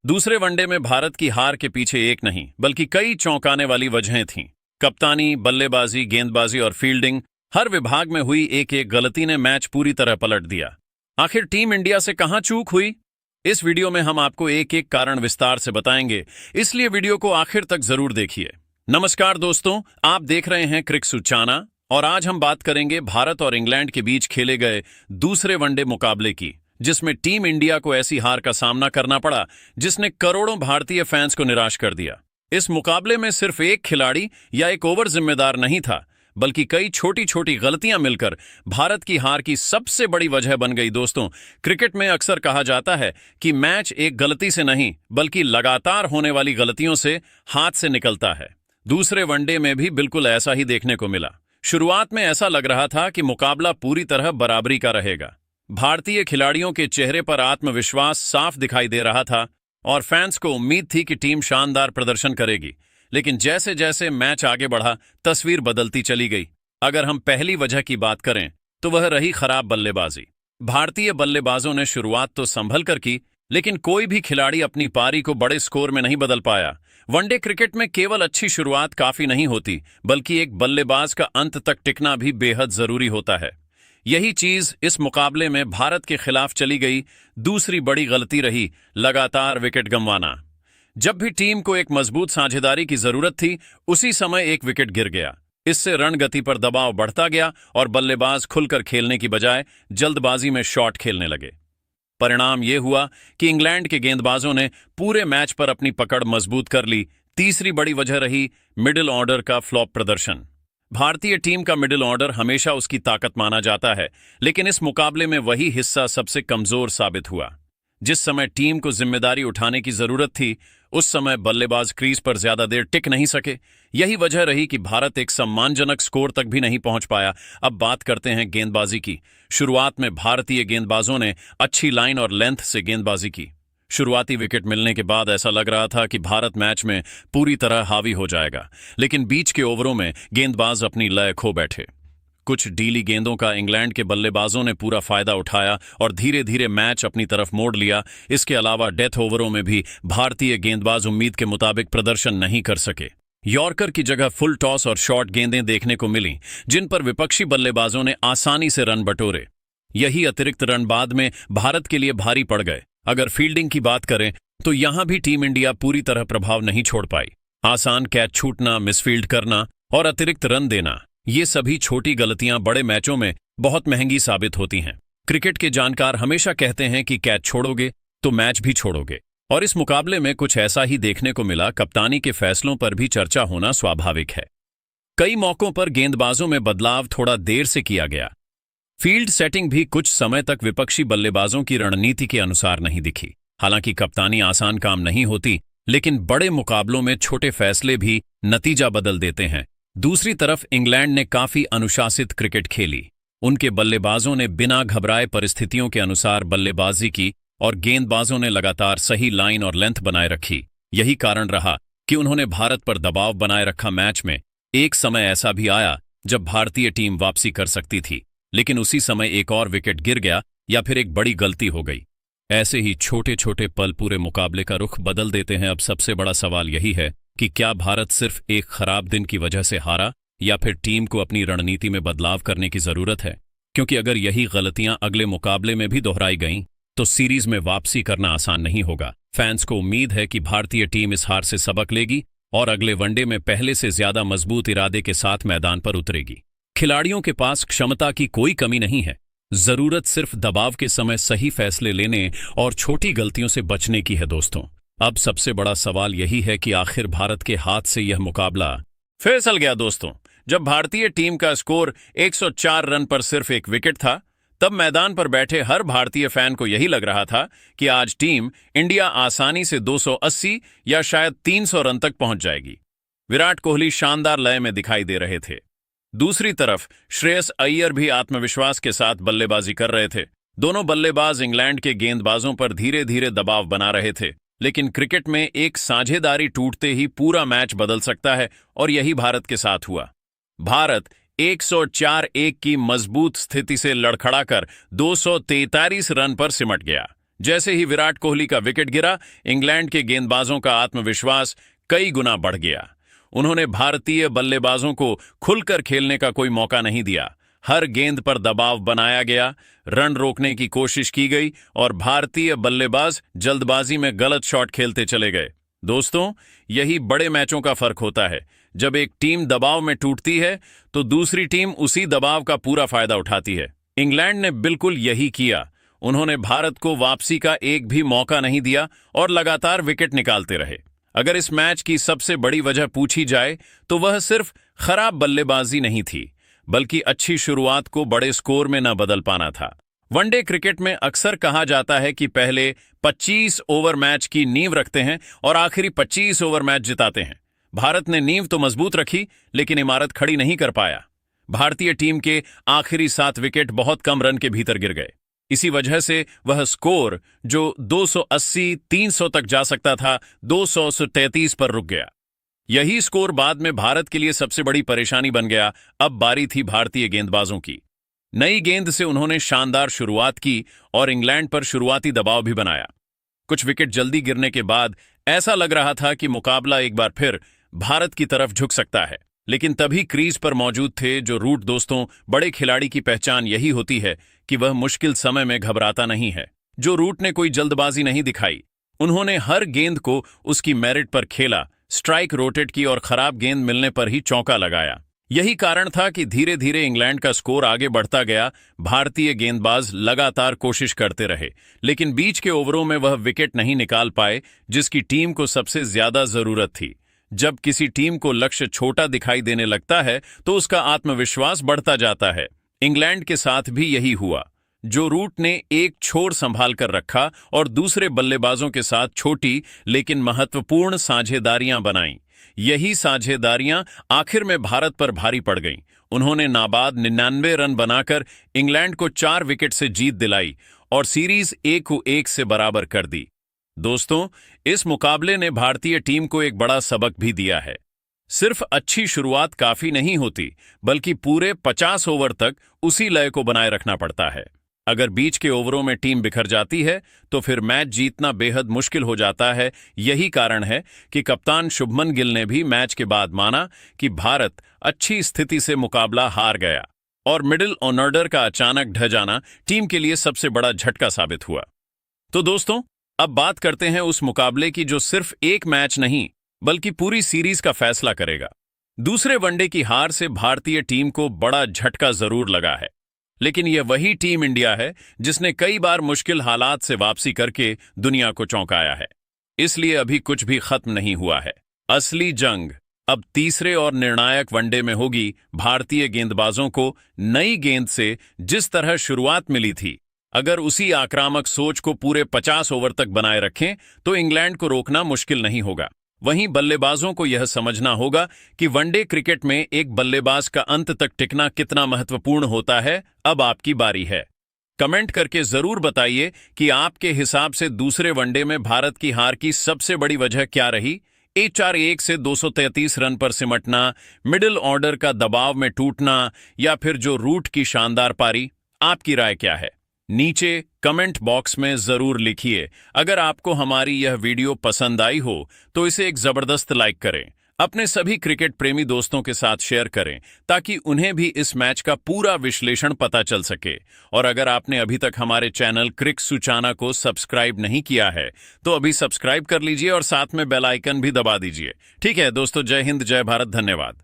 दूसरे वनडे में भारत की हार के पीछे एक नहीं बल्कि कई चौंकाने वाली वजहें थीं। कप्तानी, बल्लेबाजी, गेंदबाजी और फील्डिंग, हर विभाग में हुई एक एक गलती ने मैच पूरी तरह पलट दिया। आखिर टीम इंडिया से कहां चूक हुई? इस वीडियो में हम आपको एक एक कारण विस्तार से बताएंगे, इसलिए वीडियो को आखिर तक जरूर देखिए। नमस्कार दोस्तों, आप देख रहे हैं क्रिक सुचाना और आज हम बात करेंगे भारत और इंग्लैंड के बीच खेले गए दूसरे वनडे मुकाबले की, जिसमें टीम इंडिया को ऐसी हार का सामना करना पड़ा जिसने करोड़ों भारतीय फैंस को निराश कर दिया। इस मुकाबले में सिर्फ एक खिलाड़ी या एक ओवर जिम्मेदार नहीं था, बल्कि कई छोटी छोटी गलतियां मिलकर भारत की हार की सबसे बड़ी वजह बन गई। दोस्तों, क्रिकेट में अक्सर कहा जाता है कि मैच एक गलती से नहीं बल्कि लगातार होने वाली गलतियों से हाथ से निकलता है। दूसरे वनडे में भी बिल्कुल ऐसा ही देखने को मिला। शुरुआत में ऐसा लग रहा था कि मुकाबला पूरी तरह बराबरी का रहेगा। भारतीय खिलाड़ियों के चेहरे पर आत्मविश्वास साफ दिखाई दे रहा था और फैंस को उम्मीद थी कि टीम शानदार प्रदर्शन करेगी। लेकिन जैसे जैसे मैच आगे बढ़ा, तस्वीर बदलती चली गई। अगर हम पहली वजह की बात करें तो वह रही खराब बल्लेबाजी। भारतीय बल्लेबाजों ने शुरुआत तो संभल कर की, लेकिन कोई भी खिलाड़ी अपनी पारी को बड़े स्कोर में नहीं बदल पाया। वनडे क्रिकेट में केवल अच्छी शुरुआत काफी नहीं होती, बल्कि एक बल्लेबाज का अंत तक टिकना भी बेहद जरूरी होता है। यही चीज इस मुकाबले में भारत के खिलाफ चली गई। दूसरी बड़ी गलती रही लगातार विकेट गंवाना। जब भी टीम को एक मजबूत साझेदारी की जरूरत थी, उसी समय एक विकेट गिर गया। इससे रणगति पर दबाव बढ़ता गया और बल्लेबाज खुलकर खेलने की बजाय जल्दबाजी में शॉट खेलने लगे। परिणाम यह हुआ कि इंग्लैंड के गेंदबाजों ने पूरे मैच पर अपनी पकड़ मजबूत कर ली। तीसरी बड़ी वजह रही मिडिल ऑर्डर का फ्लॉप प्रदर्शन। भारतीय टीम का मिडिल ऑर्डर हमेशा उसकी ताकत माना जाता है, लेकिन इस मुकाबले में वही हिस्सा सबसे कमजोर साबित हुआ। जिस समय टीम को जिम्मेदारी उठाने की जरूरत थी, उस समय बल्लेबाज क्रीज पर ज्यादा देर टिक नहीं सके। यही वजह रही कि भारत एक सम्मानजनक स्कोर तक भी नहीं पहुंच पाया। अब बात करते हैं गेंदबाजी की। शुरुआत में भारतीय गेंदबाजों ने अच्छी लाइन और लेंथ से गेंदबाजी की। शुरुआती विकेट मिलने के बाद ऐसा लग रहा था कि भारत मैच में पूरी तरह हावी हो जाएगा, लेकिन बीच के ओवरों में गेंदबाज अपनी लय खो बैठे। कुछ ढीली गेंदों का इंग्लैंड के बल्लेबाजों ने पूरा फायदा उठाया और धीरे धीरे मैच अपनी तरफ मोड़ लिया। इसके अलावा डेथ ओवरों में भी भारतीय गेंदबाज उम्मीद के मुताबिक प्रदर्शन नहीं कर सके। यॉर्कर की जगह फुल टॉस और शॉर्ट गेंदें देखने को मिली, जिन पर विपक्षी बल्लेबाजों ने आसानी से रन बटोरे। यही अतिरिक्त रन बाद में भारत के लिए भारी पड़ गए। अगर फील्डिंग की बात करें तो यहां भी टीम इंडिया पूरी तरह प्रभाव नहीं छोड़ पाई। आसान कैच छूटना, मिसफील्ड करना और अतिरिक्त रन देना, ये सभी छोटी गलतियां बड़े मैचों में बहुत महंगी साबित होती हैं। क्रिकेट के जानकार हमेशा कहते हैं कि कैच छोड़ोगे तो मैच भी छोड़ोगे, और इस मुकाबले में कुछ ऐसा ही देखने को मिला। कप्तानी के फैसलों पर भी चर्चा होना स्वाभाविक है। कई मौकों पर गेंदबाजों में बदलाव थोड़ा देर से किया गया। फील्ड सेटिंग भी कुछ समय तक विपक्षी बल्लेबाजों की रणनीति के अनुसार नहीं दिखी। हालांकि कप्तानी आसान काम नहीं होती, लेकिन बड़े मुकाबलों में छोटे फैसले भी नतीजा बदल देते हैं। दूसरी तरफ इंग्लैंड ने काफी अनुशासित क्रिकेट खेली। उनके बल्लेबाजों ने बिना घबराए परिस्थितियों के अनुसार बल्लेबाजी की और गेंदबाजों ने लगातार सही लाइन और लेंथ बनाए रखी। यही कारण रहा कि उन्होंने भारत पर दबाव बनाए रखा। मैच में एक समय ऐसा भी आया जब भारतीय टीम वापसी कर सकती थी, लेकिन उसी समय एक और विकेट गिर गया या फिर एक बड़ी गलती हो गई। ऐसे ही छोटे छोटे पल पूरे मुकाबले का रुख बदल देते हैं। अब सबसे बड़ा सवाल यही है कि क्या भारत सिर्फ एक खराब दिन की वजह से हारा, या फिर टीम को अपनी रणनीति में बदलाव करने की जरूरत है? क्योंकि अगर यही गलतियां अगले मुकाबले में भी दोहराई गईं तो सीरीज में वापसी करना आसान नहीं होगा। फैंस को उम्मीद है कि भारतीय टीम इस हार से सबक लेगी और अगले वनडे में पहले से ज्यादा मजबूत इरादे के साथ मैदान पर उतरेगी। खिलाड़ियों के पास क्षमता की कोई कमी नहीं है, जरूरत सिर्फ दबाव के समय सही फैसले लेने और छोटी गलतियों से बचने की है। दोस्तों, अब सबसे बड़ा सवाल यही है कि आखिर भारत के हाथ से यह मुकाबला फिसल गया। दोस्तों, जब भारतीय टीम का स्कोर 104 रन पर सिर्फ एक विकेट था, तब मैदान पर बैठे हर भारतीय फैन को यही लग रहा था कि आज टीम इंडिया आसानी से 280 या शायद 300 रन तक पहुंच जाएगी। विराट कोहली शानदार लय में दिखाई दे रहे थे। दूसरी तरफ श्रेयस अय्यर भी आत्मविश्वास के साथ बल्लेबाजी कर रहे थे। दोनों बल्लेबाज इंग्लैंड के गेंदबाजों पर धीरे धीरे दबाव बना रहे थे, लेकिन क्रिकेट में एक साझेदारी टूटते ही पूरा मैच बदल सकता है, और यही भारत के साथ हुआ। भारत 104-1 की मजबूत स्थिति से लड़खड़ाकर 243 रन पर सिमट गया, जैसे ही विराट कोहली का विकेट गिरा, इंग्लैंड के गेंदबाजों का आत्मविश्वास कई गुना बढ़ गया। उन्होंने भारतीय बल्लेबाजों को खुलकर खेलने का कोई मौका नहीं दिया। हर गेंद पर दबाव बनाया गया, रन रोकने की कोशिश की गई और भारतीय बल्लेबाज जल्दबाजी में गलत शॉट खेलते चले गए। दोस्तों, यही बड़े मैचों का फर्क होता है। जब एक टीम दबाव में टूटती है तो दूसरी टीम उसी दबाव का पूरा फायदा उठाती है। इंग्लैंड ने बिल्कुल यही किया। उन्होंने भारत को वापसी का एक भी मौका नहीं दिया और लगातार विकेट निकालते रहे। अगर इस मैच की सबसे बड़ी वजह पूछी जाए तो वह सिर्फ खराब बल्लेबाजी नहीं थी, बल्कि अच्छी शुरुआत को बड़े स्कोर में न बदल पाना था। वनडे क्रिकेट में अक्सर कहा जाता है कि पहले 25 ओवर मैच की नींव रखते हैं और आखिरी 25 ओवर मैच जिताते हैं। भारत ने नींव तो मजबूत रखी, लेकिन इमारत खड़ी नहीं कर पाया। भारतीय टीम के आखिरी 7 विकेट बहुत कम रन के भीतर गिर गए। इसी वजह से वह स्कोर जो 280-300 तक जा सकता था, 233 पर रुक गया। यही स्कोर बाद में भारत के लिए सबसे बड़ी परेशानी बन गया। अब बारी थी भारतीय गेंदबाजों की। नई गेंद से उन्होंने शानदार शुरुआत की और इंग्लैंड पर शुरुआती दबाव भी बनाया। कुछ विकेट जल्दी गिरने के बाद ऐसा लग रहा था कि मुकाबला एक बार फिर भारत की तरफ झुक सकता है, लेकिन तभी क्रीज पर मौजूद थे जो रूट। दोस्तों, बड़े खिलाड़ी की पहचान यही होती है कि वह मुश्किल समय में घबराता नहीं है। जो रूट ने कोई जल्दबाजी नहीं दिखाई। उन्होंने हर गेंद को उसकी मेरिट पर खेला, स्ट्राइक रोटेट की और खराब गेंद मिलने पर ही चौका लगाया। यही कारण था कि धीरे धीरे इंग्लैंड का स्कोर आगे बढ़ता गया। भारतीय गेंदबाज लगातार कोशिश करते रहे, लेकिन बीच के ओवरों में वह विकेट नहीं निकाल पाए जिसकी टीम को सबसे ज्यादा जरूरत थी। जब किसी टीम को लक्ष्य छोटा दिखाई देने लगता है तो उसका आत्मविश्वास बढ़ता जाता है। इंग्लैंड के साथ भी यही हुआ। जो रूट ने एक छोर संभाल कर रखा और दूसरे बल्लेबाजों के साथ छोटी लेकिन महत्वपूर्ण साझेदारियां बनाईं। यही साझेदारियां आखिर में भारत पर भारी पड़ गईं। उन्होंने नाबाद 99 रन बनाकर इंग्लैंड को 4 विकेट से जीत दिलाई और सीरीज 1-1 से बराबर कर दी। दोस्तों, इस मुकाबले ने भारतीय टीम को एक बड़ा सबक भी दिया है। सिर्फ अच्छी शुरुआत काफी नहीं होती, बल्कि पूरे 50 ओवर तक उसी लय को बनाए रखना पड़ता है। अगर बीच के ओवरों में टीम बिखर जाती है तो फिर मैच जीतना बेहद मुश्किल हो जाता है। यही कारण है कि कप्तान शुभमन गिल ने भी मैच के बाद माना कि भारत अच्छी स्थिति से मुकाबला हार गया और मिडिल ऑर्डर का अचानक ढह जाना टीम के लिए सबसे बड़ा झटका साबित हुआ। तो दोस्तों, अब बात करते हैं उस मुकाबले की जो सिर्फ एक मैच नहीं बल्कि पूरी सीरीज का फैसला करेगा। दूसरे वनडे की हार से भारतीय टीम को बड़ा झटका जरूर लगा है, लेकिन यह वही टीम इंडिया है जिसने कई बार मुश्किल हालात से वापसी करके दुनिया को चौंकाया है। इसलिए अभी कुछ भी खत्म नहीं हुआ है। असली जंग अब तीसरे और निर्णायक वनडे में होगी। भारतीय गेंदबाजों को नई गेंद से जिस तरह शुरुआत मिली थी, अगर उसी आक्रामक सोच को पूरे 50 ओवर तक बनाए रखें तो इंग्लैंड को रोकना मुश्किल नहीं होगा। वहीं बल्लेबाजों को यह समझना होगा कि वनडे क्रिकेट में एक बल्लेबाज का अंत तक टिकना कितना महत्वपूर्ण होता है। अब आपकी बारी है। कमेंट करके जरूर बताइए कि आपके हिसाब से दूसरे वनडे में भारत की हार की सबसे बड़ी वजह क्या रही। 1-4-1 से 233 रन पर सिमटना, मिडिल ऑर्डर का दबाव में टूटना, या फिर जो रूट की शानदार पारी। आपकी राय क्या है? नीचे कमेंट बॉक्स में जरूर लिखिए। अगर आपको हमारी यह वीडियो पसंद आई हो तो इसे एक जबरदस्त लाइक करें। अपने सभी क्रिकेट प्रेमी दोस्तों के साथ शेयर करें ताकि उन्हें भी इस मैच का पूरा विश्लेषण पता चल सके। और अगर आपने अभी तक हमारे चैनल क्रिक सूचना को सब्सक्राइब नहीं किया है तो अभी सब्सक्राइब कर लीजिए और साथ में बेल आइकन भी दबा दीजिए। ठीक है दोस्तों, जय हिंद, जय भारत, धन्यवाद।